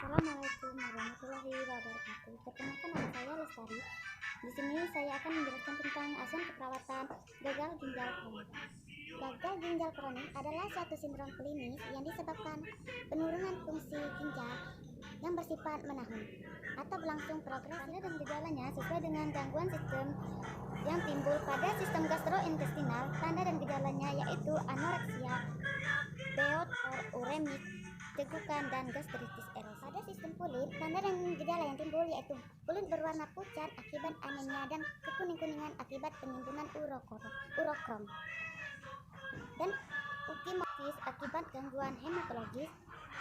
Assalamualaikum warahmatullahi wabarakatuh. Perkenalkan, nama saya Lestari. Di sini saya akan menjelaskan tentang asuhan keperawatan gagal ginjal kronik. Gagal ginjal kronik adalah suatu sindrom klinis yang disebabkan penurunan fungsi ginjal yang bersifat menahun atau berlangsung progresif, dan gejalanya sesuai dengan gangguan sistem yang timbul pada sistem gastrointestinal. Tanda dan gejalanya yaitu anoreksia, beot uremik, tegukan, dan gastritis erosi. Pada sistem kulit, tanda dan gejala yang timbul yaitu kulit berwarna pucat akibat anemia dan kekuning-kuningan akibat penimbunan urokrom, dan ukimoksis akibat gangguan hematologis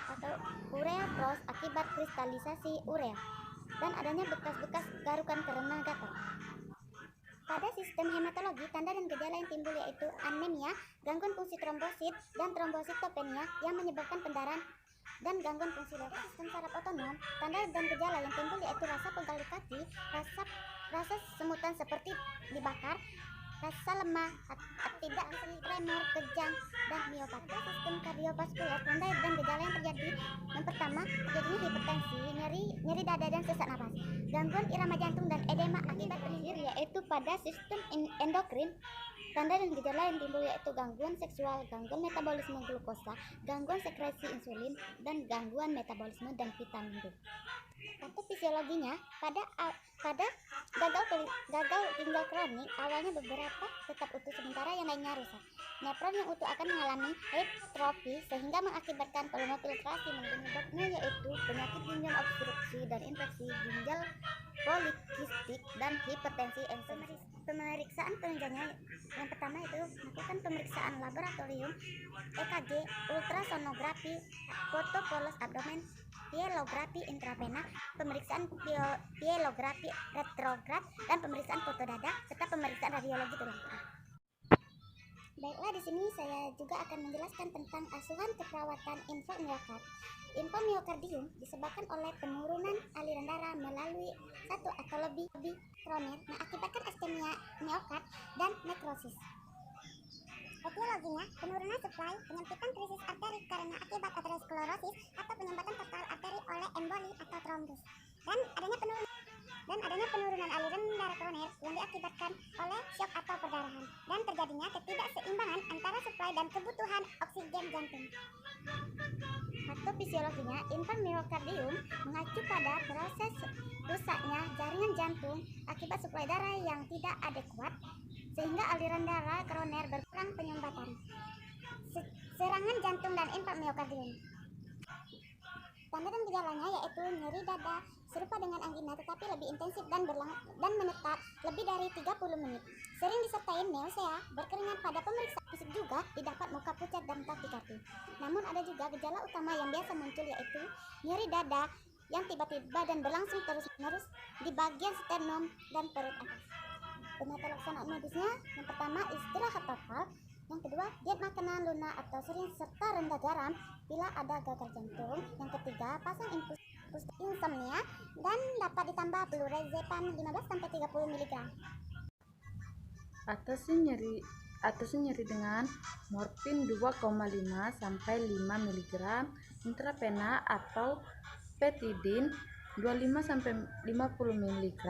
atau ureapros akibat kristalisasi urea, dan adanya bekas-bekas garukan karena gatal. Pada sistem hematologi, tanda dan gejala yang timbul yaitu anemia, gangguan fungsi trombosit, dan trombositopenia yang menyebabkan pendarahan, dan gangguan fungsi darah. Sistem saraf otonom, tanda dan gejala yang timbul yaitu rasa pegal di kaki, rasa semutan seperti dibakar, rasa lemah, tidak tremor, kejang, dan miopati. Sistem kardiovaskular, tanda dan gejala yang terjadi yang pertama, terjadinya hipertensi, nyeri dada dan sesak napas, gangguan irama jantung, dan edema akibat terakhir yaitu pada sistem endokrin. Tanda dan gejala yang timbul yaitu gangguan seksual, gangguan metabolisme glukosa, gangguan sekresi insulin, dan gangguan metabolisme dan vitamin D. Patofisiologinya, pada gagal ginjal kronik, awalnya beberapa tetap utuh sementara yang lainnya rusak. Nefron yang utuh akan mengalami hipertrofi sehingga mengakibatkan volume filtrasi. Penyebabnya yaitu penyakit ginjal obstruksi dan infeksi ginjal polikistik dan hipertensi esensial. Pemeriksaan penunjangnya yang pertama itu melakukan pemeriksaan laboratorium, EKG, ultrasonografi, foto polos abdomen, pielografi intravena, pemeriksaan pielografi retrograd, dan pemeriksaan foto dada, serta pemeriksaan radiologi tulang. Baiklah, di sini saya juga akan menjelaskan tentang asuhan keperawatan infarmiokard. Infarmiokardium disebabkan oleh penurunan aliran darah melalui satu atau lebih kroner mengakibatkan iskemia miokard dan nekrosis. Etiologinya, penurunan suplai, penyempitan krisis arteri karena akibat aterosklerosis atau penyumbatan total arteri oleh emboli atau trombus, dan adanya penurunan aliran darah koroner yang diakibatkan oleh syok atau perdarahan, dan terjadinya ketidakseimbangan antara suplai dan kebutuhan oksigen jantung. Patofisiologinya, infarmiokardium mengacu pada proses rusaknya jaringan jantung akibat suplai darah yang tidak adekuat, sehingga aliran darah koroner berkurang penyumbatan. Serangan jantung dan infarmiokardium. Tanda dan gejalanya yaitu nyeri dada serupa dengan angina tetapi lebih intensif dan menetap lebih dari 30 menit. Sering disertai nausea, berkeringat. Pada pemeriksaan fisik juga didapat muka pucat dan kaki kaku. Namun ada juga gejala utama yang biasa muncul yaitu nyeri dada yang tiba-tiba dan berlangsung terus-menerus di bagian sternum dan perut atas. Penata laksana medisnya, yang pertama istirahat total, yang kedua diet makanan lunak atau sering serta rendah garam bila ada gagal jantung, yang ketiga pasang infus insomnia, dan dapat ditambah flurazepam 15-30 mg. Atasi nyeri dengan morfin 2,5 sampai 5 mg intravena atau petidin 25 sampai 50 mg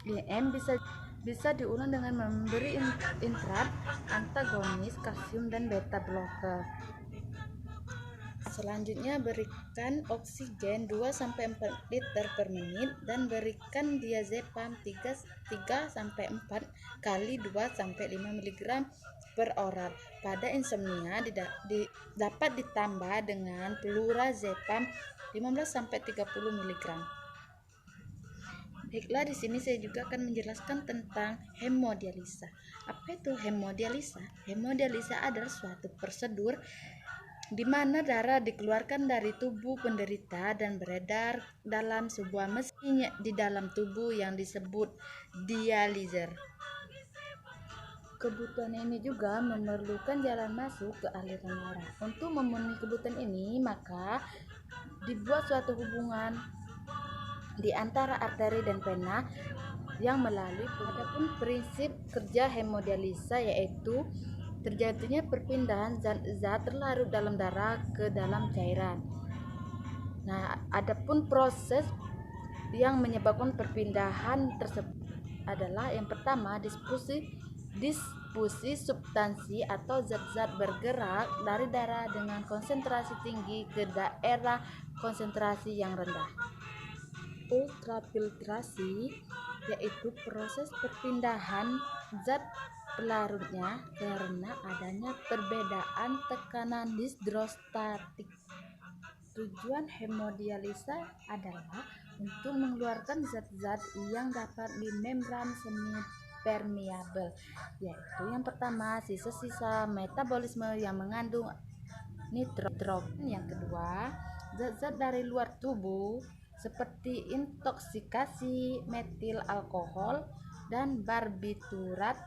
IM bisa diulang dengan memberi intrat antagonis kalsium dan beta blocker. Selanjutnya berikan oksigen 2 sampai 4 liter per menit dan berikan diazepam 3 sampai 4 kali 2 sampai 5 mg per oral. Pada insomnia dapat ditambah dengan flurazepam 15 sampai 30 mg. Baiklah, di sini saya juga akan menjelaskan tentang hemodialisa. Apa itu hemodialisa? Hemodialisa adalah suatu prosedur di mana darah dikeluarkan dari tubuh penderita dan beredar dalam sebuah mesin di dalam tubuh yang disebut dializer. Kebutuhan ini juga memerlukan jalan masuk ke aliran darah. Untuk memenuhi kebutuhan ini, maka dibuat suatu hubungan di antara arteri dan vena yang melalui. Adapun prinsip kerja hemodialisa yaitu terjadinya perpindahan zat-zat terlarut dalam darah ke dalam cairan. Nah, Adapun proses yang menyebabkan perpindahan tersebut adalah yang pertama disfusi substansi atau zat-zat bergerak dari daerah dengan konsentrasi tinggi ke daerah konsentrasi yang rendah. Ultrafiltrasi yaitu proses perpindahan zat pelarutnya karena adanya perbedaan tekanan hidrostatik. Tujuan hemodialisa adalah untuk mengeluarkan zat-zat yang dapat di membran semi permeabel, yaitu yang pertama sisa-sisa metabolisme yang mengandung nitrogen. Yang kedua, zat-zat dari luar tubuh seperti intoksikasi metil alkohol dan barbiturat,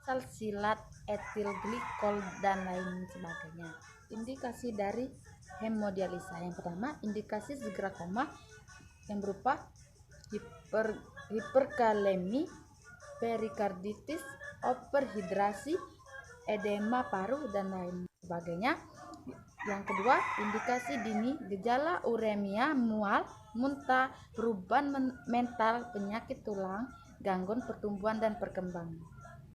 salsilat, etil glikol dan lain sebagainya. Indikasi dari hemodialisa yang pertama, indikasi segera koma yang berupa hiperkalemi, perikarditis, overhidrasi, edema paru dan lain sebagainya. Yang kedua, indikasi dini gejala uremia, mual, muntah, perubahan mental, penyakit tulang, gangguan pertumbuhan dan perkembangan.